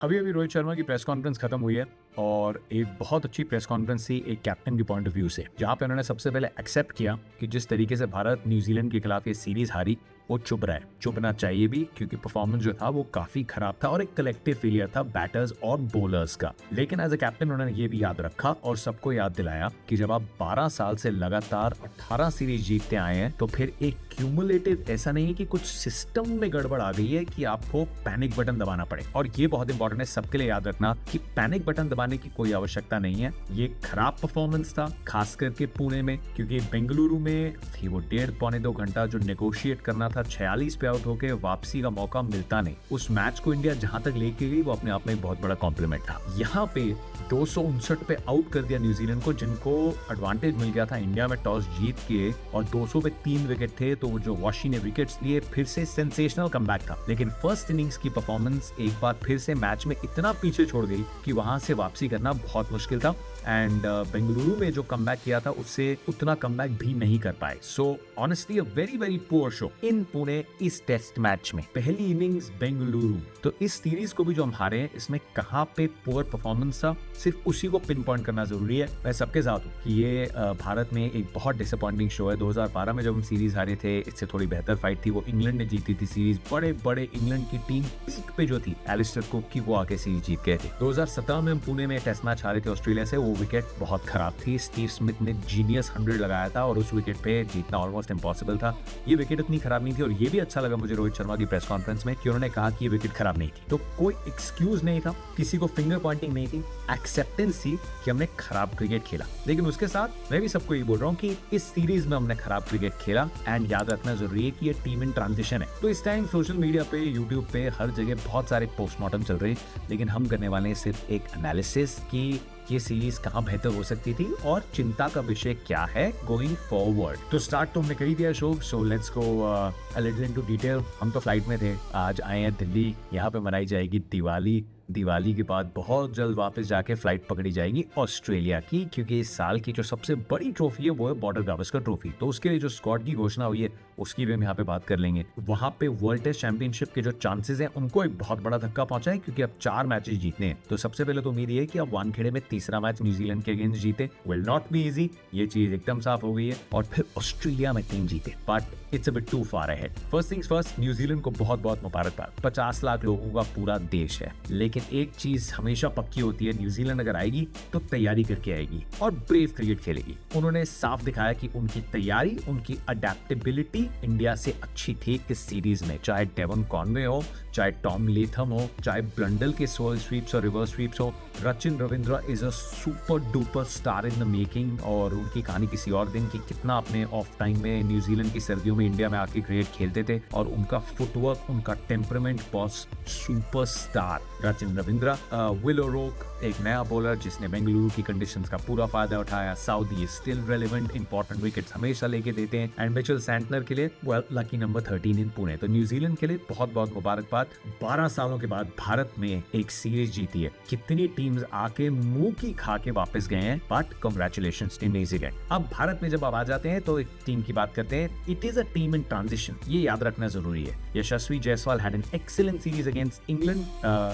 अभी अभी रोहित शर्मा की प्रेस कॉन्फ्रेंस खत्म हुई है और एक बहुत अच्छी प्रेस कॉन्फ्रेंस थी एक कैप्टन के पॉइंट ऑफ व्यू से, जहां पे उन्होंने सबसे पहले एक्सेप्ट किया कि जिस तरीके से भारत न्यूजीलैंड के खिलाफ ये सीरीज हारी वो चुप रहा है, चुपना चाहिए भी, क्योंकि परफॉर्मेंस जो था वो काफी खराब था और एक कलेक्टिव फेलियर था बैटर्स और बॉलर्स का। लेकिन एज अ कैप्टन उन्होंने ये भी याद रखा और सबको याद दिलाया कि जब आप 12 साल से लगातार 18 सीरीज जीतते आए हैं तो फिर एक क्यूमुलेटिव ऐसा नहीं है कि कुछ सिस्टम में गड़बड़ आ गई है कि आपको पैनिक बटन दबाना पड़े। और ये बहुत इंपॉर्टेंट है सबके लिए याद रखना कि पैनिक बटन दबाने की कोई आवश्यकता नहीं है। ये खराब परफॉर्मेंस था खास करके पुणे में, क्योंकि बेंगलुरु में थी वो 1.5-2 घंटा जो नेगोशिएट करना था, 46 पे आउट होके वापसी का मौका मिलता नहीं। उस मैच को इंडिया जहां तक लेके गई वो अपने आप में एक बहुत बड़ा कॉम्प्लीमेंट था। यहाँ पे 259 पे आउट कर दिया न्यूजीलैंड को, जिनको एडवांटेज मिल गया था इंडिया में टॉस जीत के, और 200 पे 3 विकेट थे तो जो वॉशी ने विकेट्स लिए फिर से सेंसेशनल कमबैक था। लेकिन फर्स्ट इनिंग्स की परफॉर्मेंस एक बार फिर से मैच में इतना पीछे छोड़ गई कि वहां से वापसी करना बहुत मुश्किल था। एंड बेंगलुरु में जो कमबैक किया था उससे उतना कमबैक भी नहीं कर पाए। So honestly a very very poor show in Pune इस टेस्ट मैच में। पहली इनिंग्स बेंगलुरु, तो इस सीरीज को भी जो हम हारे हैं इसमें कहां पे पुअर परफॉर्मेंस था सिर्फ उसी को पिन पॉइंट करना जरूरी है। मैं सबके साथ हूँ कि ये भारत में एक बहुत डिसअपॉइंटिंग शो है। 2012 में जब हम सीरीज हारे थे इससे थोड़ी बेहतर फाइट थी, वो इंग्लैंड ने जीती थी सीरीज। बड़े बड़े इंग्लैंड की टीम पीक पे जो थी एलिस्टर कुक की, वो आके सीरीज जीत गए थे। 2017 में हम पुणे में टेस्ट मैच हारे थे ऑस्ट्रेलिया से, वो विकेट बहुत खराब थी। स्टीव स्मिथ ने जीनियस 100 लगाया था और उस विकेट पे जीतना ऑलमोस्ट इम्पॉसिबल था। ये विकेट इतनी खराब नहीं थी। और ये भी अच्छा लगा मुझे रोहित शर्मा की प्रेस कॉन्फ्रेंस में कि उन्होंने कहा कि ये विकेट खराब नहीं थी। तो कोई एक्सक्यूज नहीं था, किसी को फिंगर पॉइंटिंग नहीं थी, एक्सेप्टेंस थी कि हमने खराब क्रिकेट खेला। लेकिन उसके साथ मैं भी सबको ये बोल रहा हूँ कि इस सीरीज में हमने खराब क्रिकेट खेला। एंड याद रखना जरूरी है कि ये टीम इन ट्रांजिशन है। तो इस टाइम सोशल मीडिया पे, यूट्यूब पे, हर जगह बहुत सारे पोस्टमार्टम चल रहे हैं, लेकिन हम करने वाले हैं सिर्फ एक एनालिसिस की ये सीरीज कहाँ बेहतर हो सकती थी और चिंता का विषय क्या है गोइंग फॉरवर्ड। तो स्टार्ट तो हमने कर ही दिया show, so let's go a little into detail. हम तो फ्लाइट में थे, आज आए हैं दिल्ली। यहाँ पे मनाई जाएगी दिवाली। दिवाली के बाद बहुत जल्द वापस जाके फ्लाइट पकड़ी जाएगी ऑस्ट्रेलिया की, क्योंकि इस साल की जो सबसे बड़ी ट्रॉफी है वो है बॉर्डर गावस्कर ट्रॉफी। तो उसके लिए जो स्क्वाड की घोषणा हुई है उसकी भी हम यहाँ पे बात कर लेंगे। वहां पे वर्ल्ड टेस्ट चैंपियनशिप के जो चांसेस हैं उनको एक बहुत बड़ा धक्का पहुंचा है, क्योंकि अब 4 मैचेस जीतने हैं। तो सबसे पहले तो उम्मीद ये है कि अब वानखेड़े में तीसरा मैच न्यूजीलैंड के अगेंस्ट जीते। विल नॉट बी इजी, ये चीज एकदम साफ हो गई है। और फिर ऑस्ट्रेलिया में 3 जीते, but it's a bit too far ahead. First things first, New Zealand को बहुत बहुत मुबारकबाद। 50 लाख लोगों का पूरा देश है, लेकिन एक चीज हमेशा पक्की होती है, न्यूजीलैंड अगर आएगी तो तैयारी करके आएगी और ब्रेव क्रिकेट खेलेगी। उन्होंने साफ दिखाया कि उनकी तैयारी, उनकी अडेप्टेबिलिटी इंडिया से अच्छी थी इस सीरीज में। चाहे डेवन कॉनवे हो, चाहे टॉम लेथम हो, चाहे ब्लंडल के सोल स्वीप्स और रिवर्स स्वीप्स हो, Rachin Ravindra is a super duper star in the making. और उनकी कहानी किसी और दिन की, कितना अपने ऑफ टाइम में न्यूजीलैंड की सर्दियों में इंडिया में आके क्रिकेट खेलते थे, और उनका फुटवर्क, उनका temperament boss super star Rachin Ravindra. Will O'Rourke एक नया बॉलर जिसने बेंगलुरु की कंडीशंस का पूरा फायदा उठाया। Southee still relevant, important wickets हमेशा लेके देते हैं। एंड मिचेल सैंटनर के लिए well lucky number 13 in Pune. तो न्यूजीलैंड के लिए बहुत बहुत मुबारकबाद। 12 सालों के बाद भारत में एक सीरीज जीती है। कितनी टीम्स आके मुंह की खा के वापस गए हैं, बट कांग्रेचुलेशंस टीम न्यूजीलैंड। अब भारत में जब आप आ जाते हैं तो एक टीम की बात करते हैं। It is a team in transition, ये याद रखना जरूरी है। Yashasvi Jaiswal had an excellent series against England.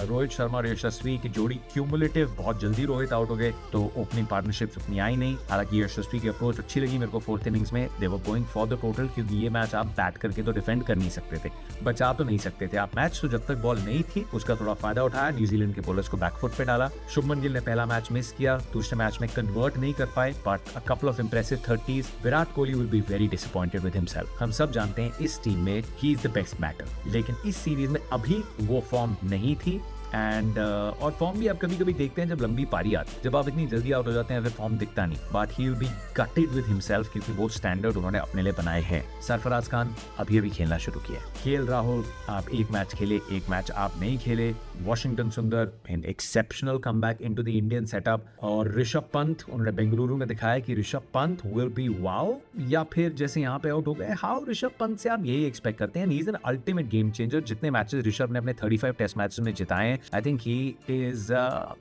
Rohit Sharma और यशस्वी की जोड़ी क्यूमुलेटिव, बहुत जल्दी रोहित आउट हो गए तो ओपनिंग पार्टनरशिप उतनी आई नहीं। हालांकि यशस्वी की अप्रोच अच्छी लगी मेरे को 4th इनिंग्स में। They were going for the total, क्योंकि ये मैच आप बैट करके तो डिफेंड कर नहीं सकते थे, बचा तो नहीं सकते थे आप मैच। तो जब तक बॉल नहीं थी उसका थोड़ा फायदा उठाया, न्यूजीलैंड के बॉलर्स को बैकफुट पे डाला। शुभमन गिल ने पहला मैच मिस किया, दूसरे मैच में कन्वर्ट नहीं कर पाए, but a couple of impressive 30s। Virat Kohli will be very disappointed with himself. हम सब जानते हैं इस टीम में he is the best batter, लेकिन इस सीरीज में अभी वो फॉर्म नहीं थी। एंड और फॉर्म भी आप कभी कभी देखते हैं जब लंबी पारी आती है, जब आप इतनी जल्दी आउट हो जाते हैं फिर फॉर्म दिखता नहीं। But he will be gated with himself, क्योंकि वो स्टैंडर्ड उन्होंने अपने लिए बनाए हैं। सरफराज खान अभी अभी खेलना शुरू किया। केएल राहुल, आप एक मैच खेले, एक मैच आप नहीं खेले। वॉशिंगटन सुंदर an exceptional comeback into the Indian setup. और ऋषभ पंत, उन्होंने बेंगलुरु में दिखाया कि Rishabh Pant will be wow, या फिर जैसे यहाँ पे आउट हो गए हाउ। ऋषभ पंत से आप यही एक्सपेक्ट करते हैं, he is an ultimate game changer. जितने मैचेस ऋषभ ने अपने 35 टेस्ट मैचेस में जिताए हैं, I think he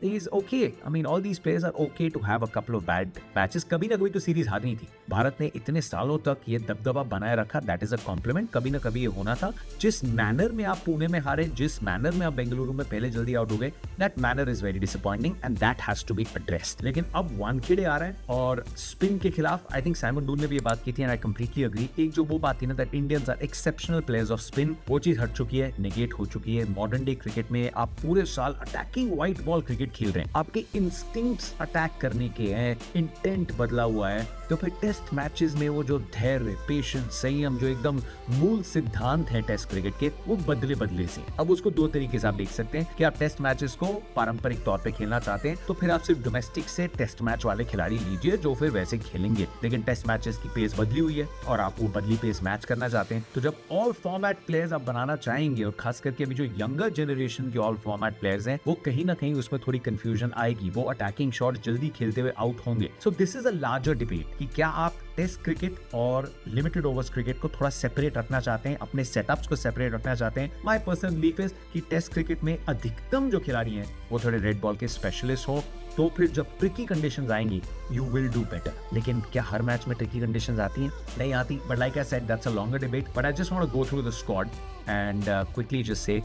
is okay. I mean, all these players are okay to have a couple of bad matches. कभी ना कभी तो सीरीज हारनी थी। भारत ने इतने सालों तक ये दबदबा बनाए रखा, दैट इज अ कॉम्प्लीमेंट। कभी ना कभी ये होना था। जिस मैनर में आप पुणे में हारे, जिस मैनर में आप बेंगलुरु में पहले जल्दी आउट हो गए, that manner is very disappointing and that has to be addressed. लेकिन अब वानखेड़े आ रहा है और स्पिन के खिलाफ आई थिंक साइमन डून ने भी ये बात की थी एंड आई कंप्लीटली एग्री। एक जो वो बात थी ना that Indians are exceptional players of spin, वो चीज हट चुकी है, नेगेट हो चुकी है। मॉडर्न डे क्रिकेट में आप पूरे साल अटैकिंग व्हाइट बॉल क्रिकेट खेल रहे हैं, आपके इंस्टिंक्ट्स अटैक करने के हैं, इंटेंट बदला हुआ है, तो फिर टेस्ट मैचेस में वो जो धैर्य, पेशेंस, संयम जो एकदम मूल सिद्धांत है टेस्ट क्रिकेट के, वो बदले से। अब उसको दो तरीके से आप देख सकते हैं कि आप टेस्ट मैचेस को पारंपरिक तौर पे खेलना चाहते हैं तो फिर आप सिर्फ डोमेस्टिक से टेस्ट मैच वाले खिलाड़ी लीजिए जो फिर वैसे खेलेंगे, लेकिन टेस्ट मैचेस की पेस बदली हुई है और आप वो बदली पेस मैच करना चाहते हैं। तो जब ऑल फॉर्मेट प्लेयर्स आप बनाना चाहेंगे और खास करके अभी जो यंगर जनरेशन के ऑल फॉर्मेट प्लेयर्स हैं, वो कहीं ना कहीं उसमें थोड़ी कंफ्यूजन आएगी, वो अटैकिंग शॉट जल्दी खेलते हुए आउट होंगे। So this is a larger debate कि क्या आप टेस्ट क्रिकेट और लिमिटेड ओवर्स क्रिकेट को थोड़ा सेपरेट रखना चाहते हैं, अपने सेटअप्स को सेपरेट रखना चाहते हैं। माय पर्सनल बिलीफ इज कि टेस्ट क्रिकेट में अधिकतम जो खिलाड़ी हैं वो थोड़े रेड बॉल के स्पेशलिस्ट हो, तो फिर जब ट्रिकी कंडीशंस आएंगी यू विल डू बेटर। लेकिन क्या हर मैच में ट्रिकी कंडीशंस आती हैं? नहीं आती, but like I said that's a longer debate, but I just want to go through the squad and quickly just से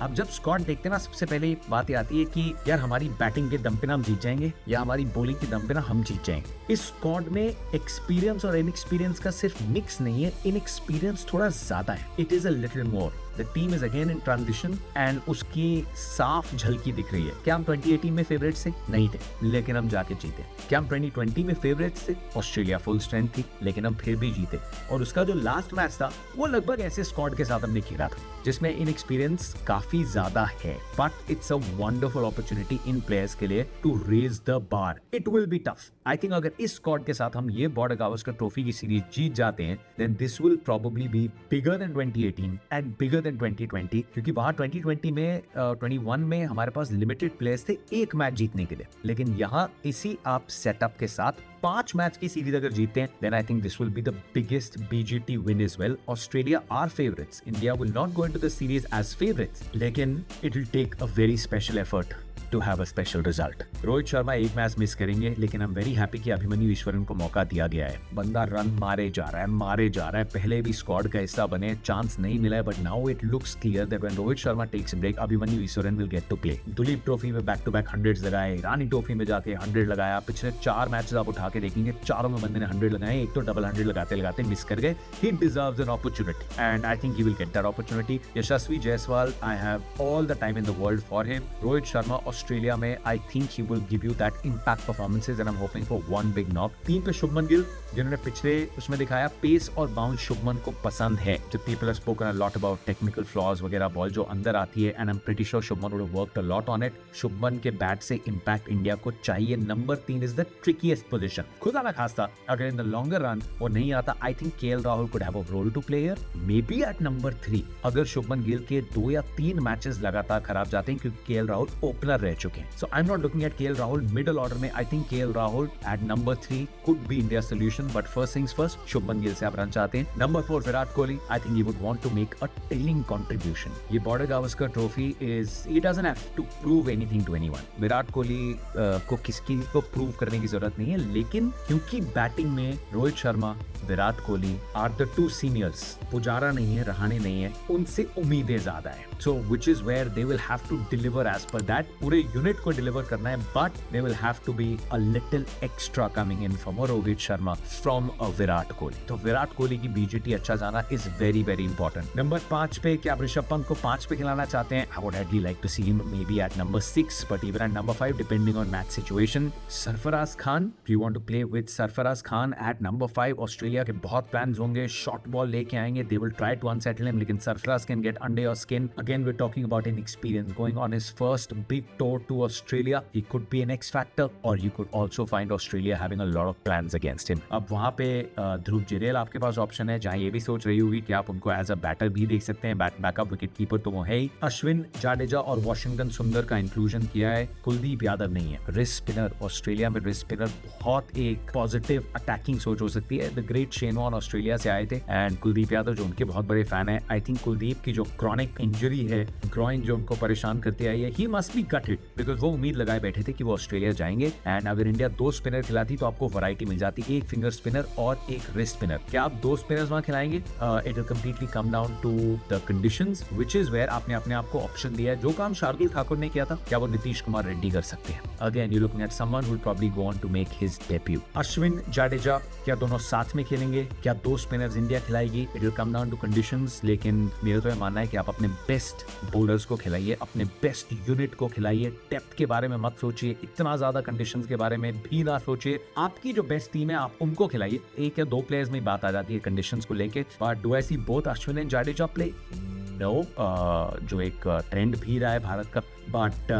अब जब स्क्वाड देखते हैं ना, सबसे पहले बात ये आती है कि यार हमारी बैटिंग के दम पे ना हम जीत जाएंगे या हमारी बॉलिंग के दम पे ना हम जीत जाएंगे। इस स्क्वाड में एक्सपीरियंस और इनएक्सपीरियंस का सिर्फ मिक्स नहीं है, इनएक्सपीरियंस थोड़ा ज्यादा है। It is a little more. The team is again in transition and उसकी साफ झलकी दिख रही है। क्या हम 2018 में फेवरेट से? नहीं थे, लेकिन हम जाके जीते। क्या हम 2020 में फेवरेट से? ऑस्ट्रेलिया फुल स्ट्रेंथ थी, लेकिन हम फिर भी जीते। और उसका जो लास्ट मैच था वो लगभग ऐसे स्क्वाड के साथ हमने खेला था जिसमें इनएक्सपीरियंस काफी ज्यादा है, but it's a wonderful opportunity इन प्लेयर्स के लिए to raise the bar. It will be tough. I think अगर इस स्क्वाड के साथ हम ये बॉर्डर गावस्कर ट्रॉफी की सीरीज जीत जाते हैं, then this will probably be bigger than 2018 and bigger than 2020, क्योंकि वहां 2020 में 21 में हमारे पास लिमिटेड प्लेयर्स थे एक मैच जीतने के लिए, लेकिन यहाँ इसी आप सेटअप के साथ 5 मैच की सीरीज अगर जीतते हैं, then I think this will be the biggest BGT win as well. Australia are favourites, India will not go into the series as favourites, लेकिन it will take a very special effort to have a special result. Rohit Sharma एक match miss करेंगे, लेकिन I am very happy कि अभिमन्यु ईश्वरन को मौका दिया गया है। बंदा रन मारे जा रहा है, पहले भी स्क्वाड का हिस्सा बने, चांस नहीं मिला है, but now it looks clear that when Rohit Sharma takes a break, Abhimanyu Easwaran will get to play. Duleep Trophy में बैक टू बैक 100 लगाए, रानी ट्रॉफी में जाके 100 लगाया, पिछले 4 मैचेस आप उठा के देखेंगे, चारों में बंदे ने 100 लगाए, एक तो डबल 100 लगाते मिस कर गए। ही deserves an opportunity and I think he will get that opportunity. Yashasvi Jaiswal, I have all the time in the world for him. Rohit Sharma Australia में I think he will give you that impact performances and I'm hoping for one big knock. Team पे शुभमन गिल, जिन्होंने पिछले उसमें दिखाया pace और bounce Shubman को पसंद है। जो people have spoken a lot about technical flaws वगैरह, बॉल जो अंदर आती है and I'm pretty sure Shubman would have worked a lot on it. Shubman के बैट से इम्पैक्ट इंडिया को चाहिए। Number 3 is the trickiest position. खुदा ना खास्ता अगर in the longer run वो नहीं आता, I think KL Rahul could have a role to play here. Maybe at number 3 अगर शुभमन गिल के 2 या 3 मैचेस लगातार खराब जाते हैं, क्योंकि KL राहुल ओपनर रह चुके हैं। So I'm not looking at KL Rahul middle order में। I think KL Rahul at number 3 could be India's solution, but first things first, Shubman Gill से आप रन चाहते हैं। Number 4 Virat Kohli, I think he would want to make a telling contribution. ये Border Gavaskar trophy is, he doesn't have to prove anything to anyone. Virat Kohli को किसकी को prove करने की जरूरत नहीं है, लेकिन क्योंकि बैटिंग में Rohit Sharma, Virat Kohli are the 2 seniors, Pujara नहीं है, रहाणे नहीं है, उनसे उम्मीदें ज्यादा है। So which is where they will have to deliver as per that. पूरे यूनिट को डिलीवर करना है, but they will have to be a little extra coming in from a Rohit Sharma, from a Virat Kohli. तो विराट कोहली की BGT अच्छा जाना is very very important. Number 5 पे क्या आप ऋषभ पंत को 5 पे खिलाना चाहते हैं? I would ideally like to see him maybe at number 6, but even at number 5 depending on match situation. Sarfaraz Khan, do you want to play with Sarfaraz Khan at number 5? Australia के बहुत प्लान्स होंगे, शॉर्ट बॉल लेके आएंगे, they will try to unsettle him, लेकिन Sarfaraz can get under your skin. Again, we're talking about inexperience. Going on his first big tour to Australia, he could be an X factor, or you could also find Australia having a lot of plans against him. अब वहाँ पे ध्रुव जिरेल आपके पास option है, जहाँ ये भी सोच रही होगी कि आप उनको एज अ बैटर भी देख सकते हैं, बैकअप विकेट कीपर तो वो है ही। अश्विन, जाडेजा और वॉशिंगटन सुंदर का इंक्लूजन किया है, कुलदीप यादव नहीं है। रिस्ट स्पिनर, ऑस्ट्रेलिया में रिस्ट स्पिनर बहुत एक पॉजिटिव अटैकिंग सोच हो सकती है। The great Shane Warne Australia से आए थे एंड कुलदीप यादव जो उनके बहुत बड़े फैन है। आई थिंक कुलदीप की जो क्रॉनिक इंजरी इंजरी है, ग्रॉइन जो उनको परेशान करते आई है, he must be gated because वो उम्मीद लगाए बैठे थे कि वो ऑस्ट्रेलिया जाएंगे। एंड अगर इंडिया 2 स्पिनर खिलाती तो आपको वैरायटी मिल जाती, एक फिंगर स्पिनर और एक रिस्ट स्पिनर। क्या आप 2 स्पिनर्स वहां खिलाएंगे? It will completely come down to the conditions which is where आपने अपने आप को ऑप्शन दिया है। जो काम शार्दुल ठाकुर ने किया था, क्या वो नीतीश कुमार रेड्डी कर सकते हैं? Again you looking at someone who will probably go on to make his debut. Ashwin Jadeja क्या दोनों साथ में खेलेंगे? क्या 2 स्पिनर्स इंडिया खिलाएगी? It will come down to conditions. लेकिन मेरा तो यह मानना है कि आप अपने बेस्ट बॉलर्स को खिलाइए, अपने बेस्ट यूनिट को खिलाइए। डेप्थ के बारे में मत सोचिए, इतना ज्यादा कंडीशंस के बारे में भी ना सोचिए। आपकी जो बेस्ट टीम है आप उनको खिलाइए। 1 या 2 प्लेयर्स में बात आ जाती है कंडीशंस को लेके, but do I see both Ashwin and Jadeja play? No, जो एक ट्रेंड भी रहा है भारत का। But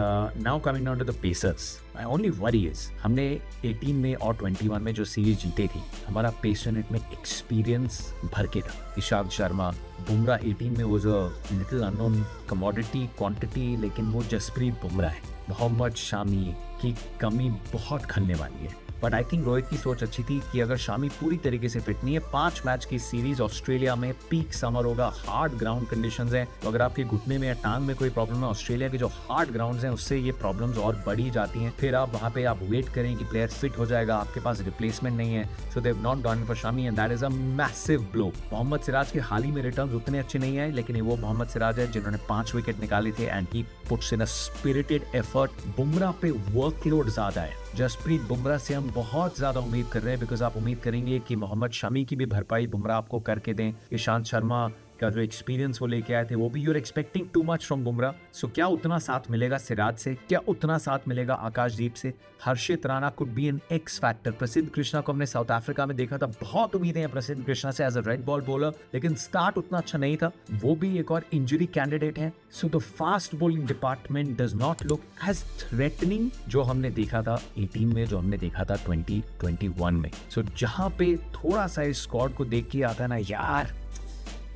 now coming down to the pacers, my only worry is हमने 18 में और 21 में जो सीरीज जीते थी, हमारा पेस यूनिट में एक्सपीरियंस भर के था। ईशांत शर्मा, बुमराह 18 में was a little unknown commodity quantity, लेकिन वो जसप्रीत बुमराह है। मोहम्मद शामी की कमी बहुत खलने वाली है। बट आई थिंक रोहित की सोच अच्छी थी कि अगर शामी पूरी तरीके से फिट नहीं है, 5 मैच की सीरीज ऑस्ट्रेलिया में, पीक समर होगा, हार्ड ग्राउंड कंडीशंस हैं, तो अगर आपके घुटने में या टांग में कोई प्रॉब्लम है, ऑस्ट्रेलिया के जो हार्ड ग्राउंड्स हैं उससे ये प्रॉब्लम्स और बढ़ी जाती हैं। फिर आप वहाँ पे आप वेट करें कि प्लेयर फिट हो जाएगा, आपके पास रिप्लेसमेंट नहीं है, so they have not gone for Shami and that is a massive blow. Mohammed Siraj के हाल ही में रिटर्न्स उतने अच्छे नहीं आए, लेकिन वो मोहम्मद सिराज है जिन्होंने 5 विकेट निकाले थे and he puts in a spirited effort. Bumrah पे वर्कलोड ज्यादा है, जसप्रीत बुमराह से हम बहुत ज्यादा उम्मीद कर रहे हैं, बिकॉज आप उम्मीद करेंगे कि मोहम्मद शमी की भी भरपाई बुमराह आपको करके दें। ईशांत शर्मा का जो एक्सपीरियंस वो लेके आए थे, वो भी you're expecting too much from Bumrah. So क्या उतना साथ मिलेगा सिराज से? क्या उतना साथ मिलेगा आकाशदीप से? Harshit Rana could be an X factor. Prasidh Krishna को हमने साउथ अफ्रीका में देखा था, बहुत उम्मीदें हैं प्रसिद्ध कृष्णा से as a red ball bowler, लेकिन स्टार्ट उतना अच्छा नहीं था। वो भी एक और इंजरी कैंडिडेट है। So the fast bowling department does not look as threatening जो हमने देखा था 18 में, जो हमने देखा था 2021 में। सो जहां पे थोड़ा सा इस स्क्वाड को देख के आता है ना, यार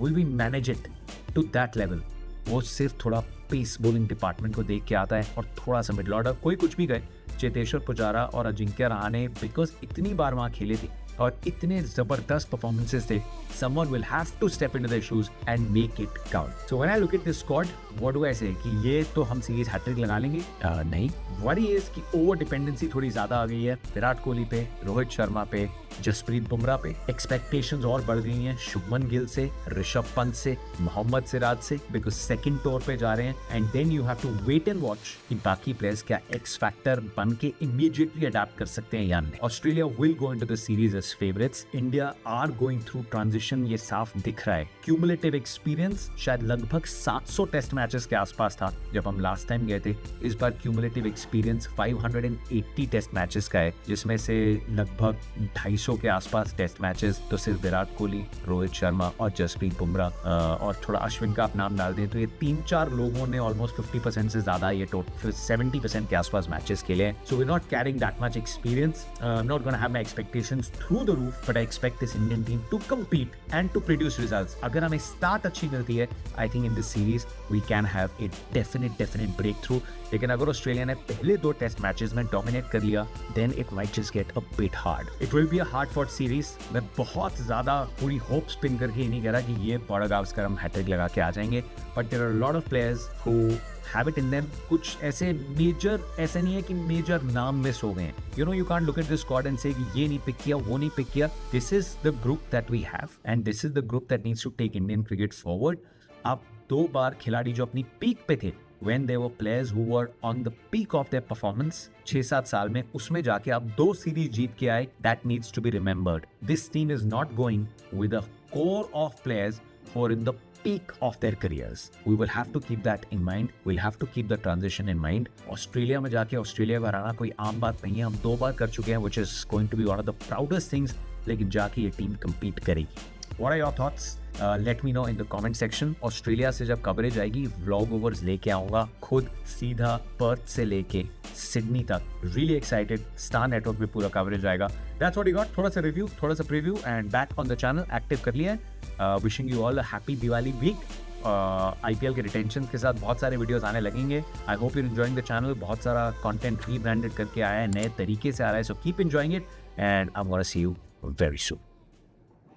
will we manage it to that level, वो सिर्फ थोड़ा पेस बॉलिंग डिपार्टमेंट को देख के आता है और थोड़ा सा मिडल ऑर्डर। कोई कुछ भी गए, चेतेश्वर पुजारा और अजिंक्य रहाणे बिकॉज इतनी बार वहां खेले थे और इतने जबरदस्त परफॉर्मेंसेस थे, someone will have to step into their shoes and make it count. So when I look at this squad, what do I say कि ये तो हम सीरीज हैट्रिक लगा लेंगे? नहीं, वरी इज कि ओवर डिपेंडेंसी थोड़ी ज्यादा आ गई है विराट कोहली पे, रोहित शर्मा पे, जसप्रीत बुमराह पे। एक्सपेक्टेशंस और बढ़ गई हैं शुभमन गिल से, ऋषभ पंत से, मोहम्मद सिराज से, बिकॉज सेकंड टूर पे जा रहे हैं। And then you have to wait and watch कि बाकी प्लेयर्स क्या एक्स फैक्टर बन के इमीडिएटली अडैप्ट कर सकते हैं या नहीं। Australia will go into the series as favourites, India are going through transition, ये साफ दिख रहा है। क्यूमुलेटिव एक्सपीरियंस शायद लगभग 700 टेस्ट मैचेस के आसपास था जब हम लास्ट टाइम गए थे। इस बार क्यूमुलेटिव एक्सपीरियंस 580 टेस्ट मैचेस का है, जिसमें से लगभग 250 के आसपास टेस्ट मैचेस तो सिर्फ विराट कोहली, रोहित शर्मा और जसप्रीत बुमराह और थोड़ा अश्विन का आप नाम डाल दें तो ये 3-4 लोगों ने ऑलमोस्ट 50% से ज्यादा, ये टोटल 70% के आसपास मैचेस खेले हैं। So we not carrying that much experience, not gonna have my expectations through the roof, but I expect this Indian team to compete and to produce results. अगर हमें स्टार्ट अच्छी मिलती है, I think in this series we can have a definite breakthrough. लेकिन अगर Australia ने पहले 2 test matches में डोमिनेट कर लिया, then it might just get a bit hard. It will be a hard fought series. मैं बहुत ज्यादा पूरी होप स्पिन करके नहीं कह रहा कि ये बड़ा गावस्कर हम हैट्रिक लगा के आ जाएंगे, but there are lot of players who have it in them. कुछ ऐसे मेजर, ऐसा नहीं है कि मेजर नाम मिस हो गए हैं। You know, you can't look at this squad and से कि ये नहीं पिक किया, वो नहीं पिक किया। This is the group that we have and this is the group that needs to take Indian cricket forward. आप 2 बार खिलाड़ी जो अपनी पीक पे थे, when they were players who were on the peak of their performance 6-7 साल में, उसमें जाके आप 2 सीरीज जीत के आए, that needs to be remembered. This team is not going with a core of players who are in the peak of their careers. We will have to keep that in mind. We'll have to keep the transition in mind. Australia में जाके Australia को हराना कोई आम बात नहीं है, हम 2 बार कर चुके हैं, which is going to be one of the proudest things. लेकिन जाके ये टीम compete करेगी। What are your thoughts? Let me know in the comment section. Australia से जब कवरेज आएगी, व्लॉग ओवर्स लेके आऊंगा खुद, सीधा पर्थ से लेके सिडनी तक। Really excited. स्टार नेटवर्क पे पूरा कवरेज आएगा। That's what you got. थोड़ा सा रिव्यू, थोड़ा सा preview and back on the channel, active कर लिया है। Wishing you all a happy Diwali week. IPL के रिटेंशन के साथ बहुत सारे वीडियोस आने लगेंगे। I hope you enjoying the channel. बहुत सारा कंटेंट रीब्रांडेड करके आया है, नए तरीके से आ रहा है, so keep enjoying it and I am gonna see you very soon.